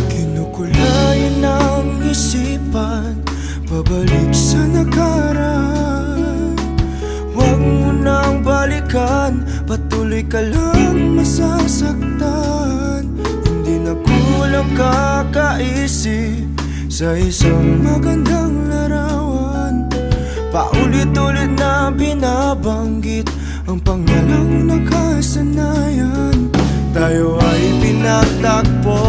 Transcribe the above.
Kinukulayan ang isipan, pabalik sa nakaraan. Huwag mo nang balikan, patuloy ka lang masasaktan. Hindi na kulang kakaisip sa isang magandang larawan. Paulit-ulit na binabanggit ang pangalang nakasanayan. Tayo ay pinagtagpo